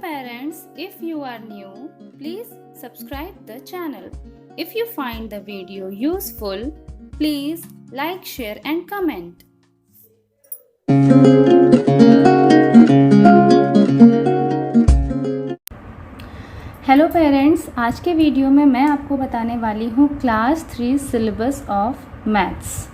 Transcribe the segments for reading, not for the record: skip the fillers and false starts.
parents, if you are new, please subscribe the channel. If you find the video useful, please like, share and comment. Hello parents, आज के video में मैं आपको बताने वाली हूँ क्लास 3 सिलेबस ऑफ मैथ्स।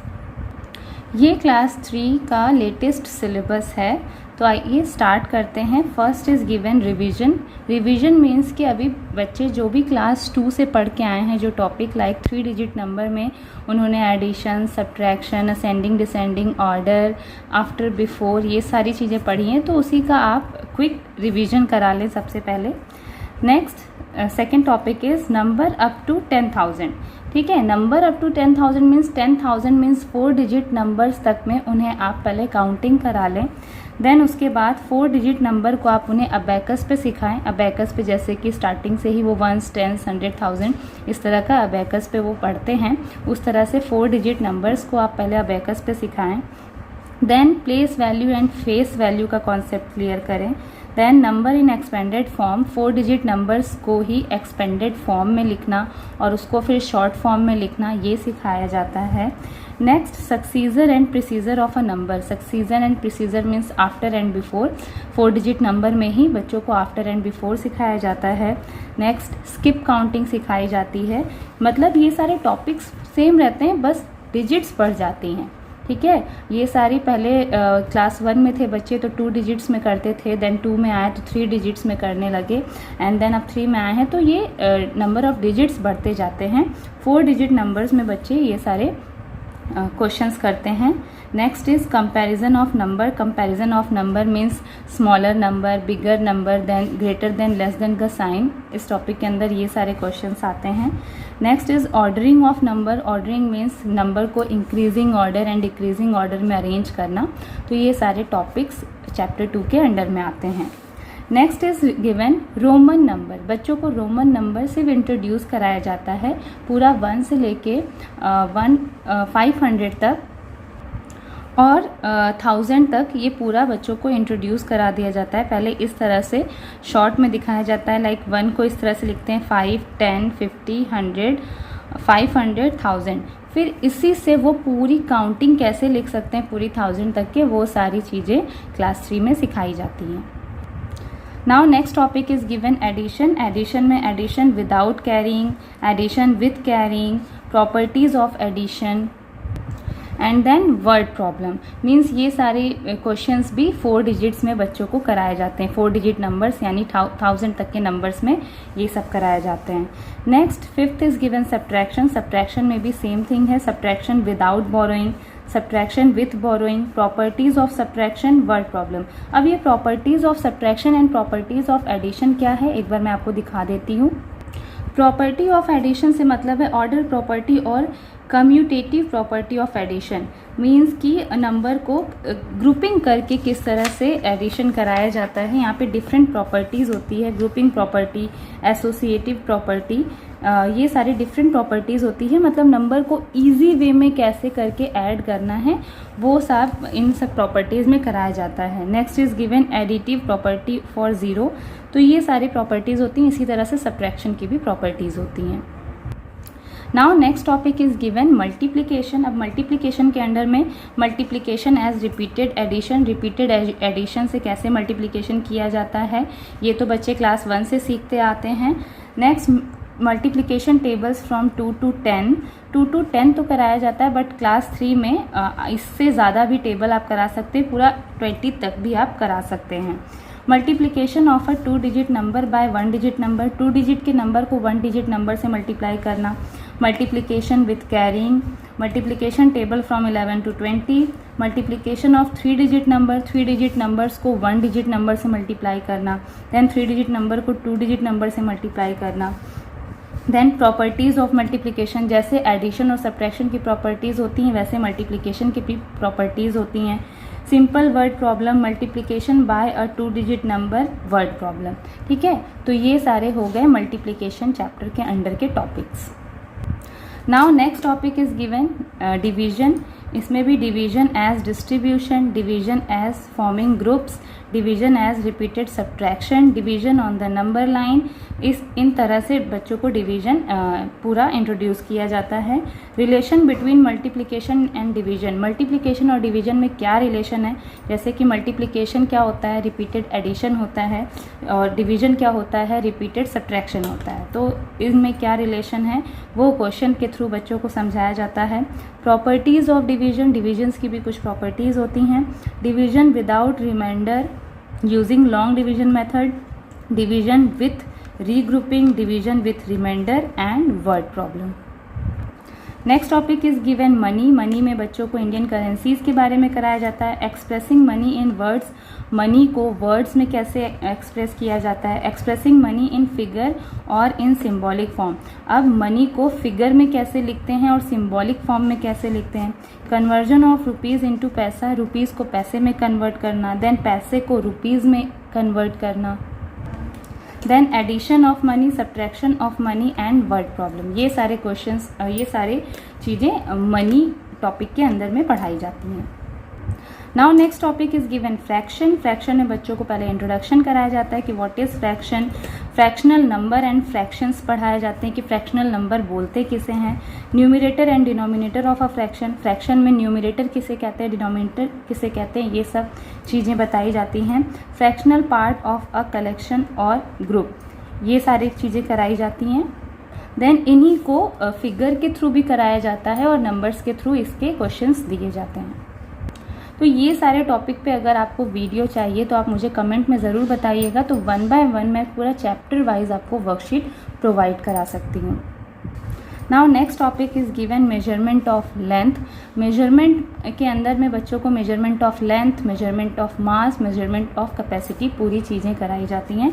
ये क्लास 3 का लेटेस्ट सिलेबस है, तो आइए स्टार्ट करते हैं। First is given revision. Revision means कि अभी बच्चे जो भी क्लास 2 से पढ़ के आए हैं, जो टॉपिक लाइक 3 डिजिट नंबर में उन्होंने addition, subtraction, ascending descending order, after, before, ये सारी चीज़ें पढ़ी हैं, तो उसी का आप क्विक रिवीजन करा लें सबसे पहले। Next second topic is number up to 10,000। ठीक है, number up to 10,000 means 10,000 means 4 digit numbers तक में उन्हें आप पहले काउंटिंग करा लें। देन उसके बाद 4 डिजिट नंबर को आप उन्हें अबैकस पे सिखाएं। अबैकस पे जैसे कि स्टार्टिंग से ही वो 1s, 10s, 100,000 इस तरह का अबैकस पे वो पढ़ते हैं, उस तरह से 4 डिजिट नंबर्स को आप पहले अबैकस पे सिखाएं। Then place value and face value का कॉन्सेप्ट क्लियर करें। Then number in expanded form, 4 digit numbers को ही एक्सपेंडेड फॉर्म में लिखना और उसको फिर शॉर्ट फॉर्म में लिखना, ये सिखाया जाता है। Next successor and predecessor of a number. Successor and predecessor means after and before. 4 digit number में ही बच्चों को आफ्टर एंड बिफोर सिखाया जाता है। नेक्स्ट स्किप काउंटिंग सिखाई जाती है। मतलब ये सारे टॉपिक्स सेम रहते हैं, बस डिजिट्स बढ़ जाती हैं। ठीक है, ये सारी पहले क्लास 1 में थे बच्चे तो 2 डिजिट्स में करते थे, देन 2 में आए तो 3 डिजिट्स में करने लगे, एंड देन अब 3 में आए हैं तो ये नंबर ऑफ डिजिट्स बढ़ते जाते हैं। 4 डिजिट नंबर्स में बच्चे ये सारे क्वेश्चंस करते हैं। Next is comparison of number. Comparison of number means smaller number, bigger number, then greater than, less than का साइन। इस टॉपिक के अंदर ये सारे क्वेश्चंस आते हैं। Next is ordering of number. Ordering means number को increasing order and decreasing order में अरेंज करना। तो ये सारे टॉपिक्स चैप्टर 2 के अंडर में आते हैं। Next is given Roman number. बच्चों को रोमन नंबर सिर्फ इंट्रोड्यूस कराया जाता है, पूरा 1 से लेके 500 तक और 1000 तक ये पूरा बच्चों को इंट्रोड्यूस करा दिया जाता है। पहले इस तरह से शॉर्ट में दिखाया जाता है, लाइक 1 को इस तरह से लिखते हैं 5, 10, 50, 100, 500, 1000। फिर इसी से वो पूरी काउंटिंग कैसे लिख सकते हैं पूरी 1000 तक के, वो सारी चीज़ें क्लास 3 में सिखाई जाती हैं। Now next topic is given addition. Addition में addition without carrying, addition with carrying, properties of addition, and then word problem. Means ये सारे क्वेश्चंस भी 4 डिजिट्स में बच्चों को कराए जाते हैं। 4 डिजिट नंबर्स यानी 1000 तक के नंबर्स में ये सब कराए जाते हैं। Next fifth is given subtraction. Subtraction में भी सेम थिंग है, subtraction without borrowing, subtraction with borrowing, properties of subtraction, word problem. अब ये properties of subtraction and properties of addition क्या है, एक बार मैं आपको दिखा देती हूँ। प्रॉपर्टी ऑफ एडिशन से मतलब है ऑर्डर प्रॉपर्टी और commutative property of addition. Means कि नंबर को ग्रुपिंग करके किस तरह से एडिशन कराया जाता है। यहाँ पे डिफरेंट प्रॉपर्टीज़ होती है, ग्रुपिंग प्रॉपर्टी, एसोसिएटिव प्रॉपर्टी, ये सारी डिफरेंट प्रॉपर्टीज़ होती है। मतलब नंबर को इजी वे में कैसे करके ऐड करना है वो सब इन सब प्रॉपर्टीज़ में कराया जाता है। Next is given additive property for zero. तो ये सारी प्रॉपर्टीज़ होती हैं, इसी तरह से सब्ट्रैक्शन की भी प्रॉपर्टीज़ होती हैं। Now next topic is given multiplication. अब मल्टीप्लिकेशन के अंडर में multiplication as repeated addition. Repeated addition से कैसे मल्टीप्लिकेशन किया जाता है ये तो बच्चे क्लास 1 से सीखते आते हैं। Next multiplication tables from 2 to 10। 2 to 10 तो कराया जाता है, बट क्लास 3 में इससे ज़्यादा भी टेबल आप करा सकते हैं, पूरा 20 तक भी आप करा सकते हैं। Multiplication of a 2 digit number by 1 digit number. 2 digit के नंबर को 1 डिजिट नंबर से मल्टीप्लाई करना। Multiplication with carrying, multiplication table from 11 to 20। Multiplication of 3 digit number. 3 digit numbers को 1 डिजिट नंबर से मल्टीप्लाई करना। देन 3 डिजिट नंबर को 2 digit number से multiply करना। देन प्रॉपर्टीज़ ऑफ मल्टीप्लिकेशन, जैसे एडिशन और सब्ट्रैक्शन की प्रॉपर्टीज़ होती हैं वैसे मल्टीप्लिकेशन की भी प्रॉपर्टीज़ होती हैं। Simple word problem, multiplication by a 2 digit number, word problem. ठीक है, तो ये सारे हो गए मल्टीप्लिकेशन चैप्टर के अंडर के topics. Now next topic is given division. इसमें भी division as distribution, division as forming groups, division as repeated subtraction, division on the number line. इन तरह से बच्चों को डिवीजन पूरा इंट्रोड्यूस किया जाता है। Relation between multiplication and division, multiplication और डिवीजन में क्या रिलेशन है, जैसे कि मल्टीप्लिकेशन क्या होता है, रिपीटेड एडिशन होता है, और डिवीजन क्या होता है, रिपीटेड सब्ट्रैक्शन होता है। तो इनमें क्या रिलेशन है वो क्वेश्चन के थ्रू बच्चों को समझाया जाता है। प्रॉपर्टीज़ ऑफ डिवीजन, डिविजन्स की भी कुछ प्रॉपर्टीज़ होती हैं। Division without remainder using long division method, division with regrouping, division with remainder and word problem. Next topic is given money. Money में बच्चों को इंडियन करेंसीज के बारे में कराया जाता है। Expressing money in words, money को वर्ड्स में कैसे एक्सप्रेस किया जाता है। एक्सप्रेसिंग मनी इन फिगर और इन सिंबॉलिक फॉर्म, अब मनी को फिगर में कैसे लिखते हैं और सिंबॉलिक फॉर्म में कैसे लिखते हैं। कन्वर्जन ऑफ रुपीज़ इनटू पैसा, रुपीज़ को पैसे में कन्वर्ट करना, देन पैसे को रुपीज़ में कन्वर्ट करना, then addition of money, subtraction of money and word problem. ये सारे क्वेश्चंस, ये सारे चीज़ें मनी टॉपिक के अंदर में पढ़ाई जाती हैं। Now next topic is given fraction. Fraction में बच्चों को पहले इंट्रोडक्शन कराया जाता है कि what is fraction, fractional number and fractions पढ़ाए जाते हैं कि फ्रैक्शनल नंबर बोलते किसे हैं। Numerator and denominator of a fraction, fraction में न्यूमरेटर किसे कहते हैं, डिनोमिनेटर किसे कहते हैं, ये सब चीज़ें बताई जाती हैं। Fractional part of a collection और ग्रुप, ये सारी चीज़ें कराई जाती हैं। देन इन्हीं को फिगर के थ्रू भी कराया जाता है और नंबर्स के थ्रू इसके क्वेश्चंस दिए जाते हैं। तो ये सारे टॉपिक पे अगर आपको वीडियो चाहिए तो आप मुझे कमेंट में ज़रूर बताइएगा, तो 1 बाय 1 मैं पूरा चैप्टर वाइज आपको वर्कशीट प्रोवाइड करा सकती हूँ। Now next topic is given measurement of length. Measurement के अंदर में बच्चों को measurement of length, measurement of mass, measurement of capacity पूरी चीज़ें कराई जाती हैं।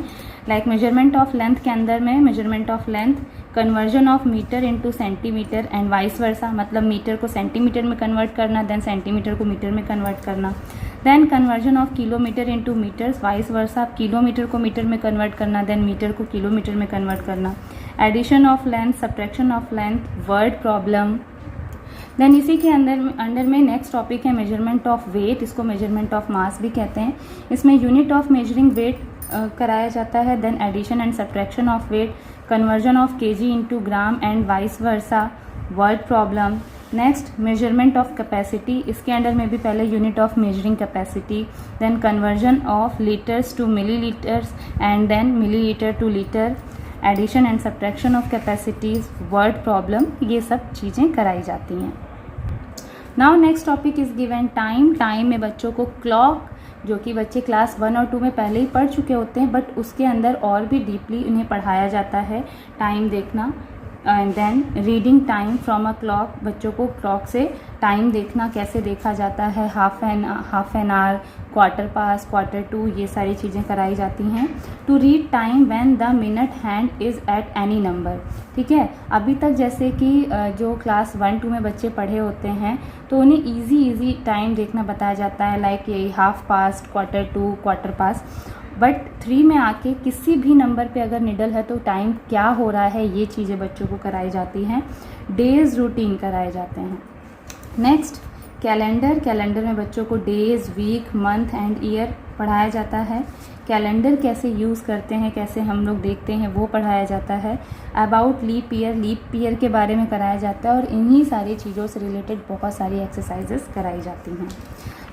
लाइक मेजरमेंट ऑफ लेंथ के अंदर में measurement of length, conversion of metre into centimetre and vice versa, मतलब मीटर को सेंटीमीटर में कन्वर्ट करना, देन सेंटीमीटर को मीटर में कन्वर्ट करना। Then conversion of kilometre into metres, vice versa, kilometre को मीटर में कन्वर्ट करना, देन मीटर को किलोमीटर में कन्वर्ट करना। Addition of length, subtraction of length, word problem. Then इसी के अंडर में नेक्स्ट टॉपिक है मेजरमेंट ऑफ वेट, इसको मेजरमेंट ऑफ मास भी कहते हैं। इसमें यूनिट ऑफ मेजरिंग वेट कराया जाता है। Then addition and subtraction of weight, conversion of kg into gram and vice versa, word problem. Next measurement of capacity, इसके अंडर में भी पहले unit of measuring capacity, then conversion of litres to millilitres and then millilitre to litre, addition and subtraction of capacities, word problem, ये सब चीज़ें कराई जाती हैं। Now next topic is given time. Time में बच्चों को क्लॉक, जो कि बच्चे क्लास 1 और 2 में पहले ही पढ़ चुके होते हैं, बट उसके अंदर और भी डीपली उन्हें पढ़ाया जाता है टाइम देखना। And then reading time from a clock, बच्चों को क्लॉक से टाइम देखना कैसे देखा जाता है, half an hour, quarter past, quarter to, ये सारी चीज़ें कराई जाती हैं। To read time when the minute hand is at any number, ठीक है। अभी तक जैसे कि जो क्लास 1-2 में बच्चे पढ़े होते हैं तो उन्हें इजी टाइम देखना बताया जाता है, लाइक यही half past, quarter to, quarter past. But 3 में आके किसी भी नंबर पे अगर निडल है तो टाइम क्या हो रहा है, ये चीज़ें बच्चों को कराई जाती हैं। डेज रूटीन कराए जाते हैं। नेक्स्ट कैलेंडर, कैलेंडर में बच्चों को days, week, month and year पढ़ाया जाता है। कैलेंडर कैसे यूज़ करते हैं, कैसे हम लोग देखते हैं, वो पढ़ाया जाता है। अबाउट लीप ईयर के बारे में कराया जाता है, और इन्हीं सारी चीज़ों से रिलेटेड बहुत सारी एक्सरसाइजेस कराई जाती हैं।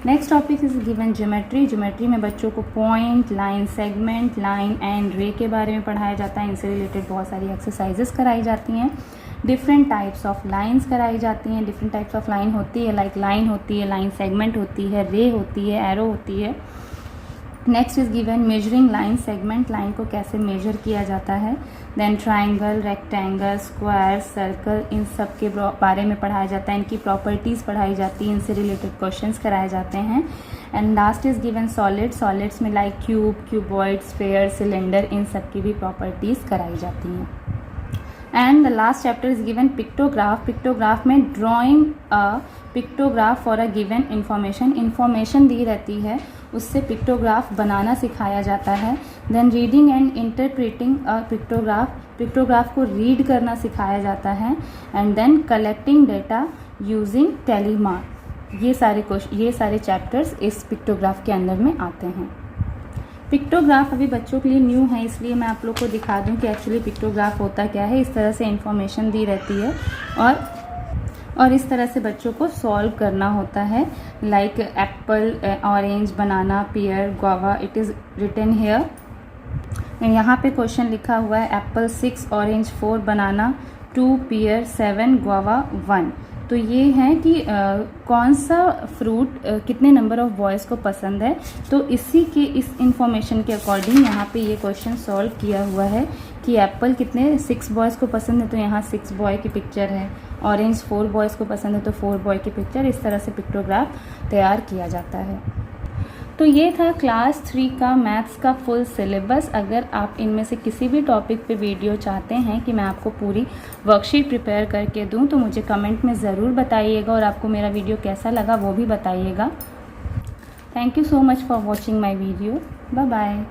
Next topic is given geometry. Geometry में बच्चों को point, line segment, line and रे के बारे में पढ़ाया जाता है। इनसे रिलेटेड बहुत सारी एक्सरसाइजेस कराई जाती हैं। डिफरेंट टाइप्स ऑफ लाइंस कराई जाती हैं। डिफरेंट टाइप्स ऑफ लाइन होती है, लाइक लाइन होती है, लाइन सेगमेंट होती है, रे होती है, एरो होती है। Next is given measuring line segment, line को कैसे मेजर किया जाता है। Then triangle, rectangle, square, circle, इन सब के बारे में पढ़ाया जाता है। इनकी प्रॉपर्टीज़ पढ़ाई जाती हैं, इनसे रिलेटेड क्वेश्चंस कराए जाते हैं। And last is given solid, solids में like cube, cuboid, sphere, cylinder, इन सब की भी प्रॉपर्टीज़ कराई जाती हैं। And the last chapter is given pictograph. Pictograph में drawing a pictograph for a given information दी रहती है, उससे पिक्टोग्राफ बनाना सिखाया जाता है। Then reading and interpreting a pictograph को रीड करना सिखाया जाता है। And then collecting data using tally mark, ये सारे चैप्टर्स इस पिक्टोग्राफ के अंदर में आते हैं। पिक्टोग्राफ अभी बच्चों के लिए न्यू है, इसलिए मैं आप लोग को दिखा दूं कि एक्चुअली पिक्टोग्राफ होता क्या है। इस तरह से इन्फॉर्मेशन दी रहती है और इस तरह से बच्चों को सॉल्व करना होता है। Like apple, orange, banana, pear, guava, it is written here. यहाँ पे क्वेश्चन लिखा हुआ है apple 6, orange 4, banana 2, pear 7, guava 1। तो ये है कि कौन सा फ्रूट कितने नंबर ऑफ बॉयज़ को पसंद है। तो इस इंफॉर्मेशन के अकॉर्डिंग यहाँ पे ये क्वेश्चन सॉल्व किया हुआ है कि एप्पल कितने 6 बॉयज़ को पसंद है, तो यहाँ 6 बॉय की पिक्चर है। ऑरेंज 4 बॉयज़ को पसंद है तो 4 बॉय की पिक्चर। इस तरह से पिक्टोग्राफ तैयार किया जाता है। तो ये था क्लास 3 का मैथ्स का फुल सिलेबस। अगर आप इनमें से किसी भी टॉपिक पे वीडियो चाहते हैं कि मैं आपको पूरी वर्कशीट प्रिपेयर करके दूं, तो मुझे कमेंट में ज़रूर बताइएगा और आपको मेरा वीडियो कैसा लगा वो भी बताइएगा। Thank you so much for watching my video. Bye bye.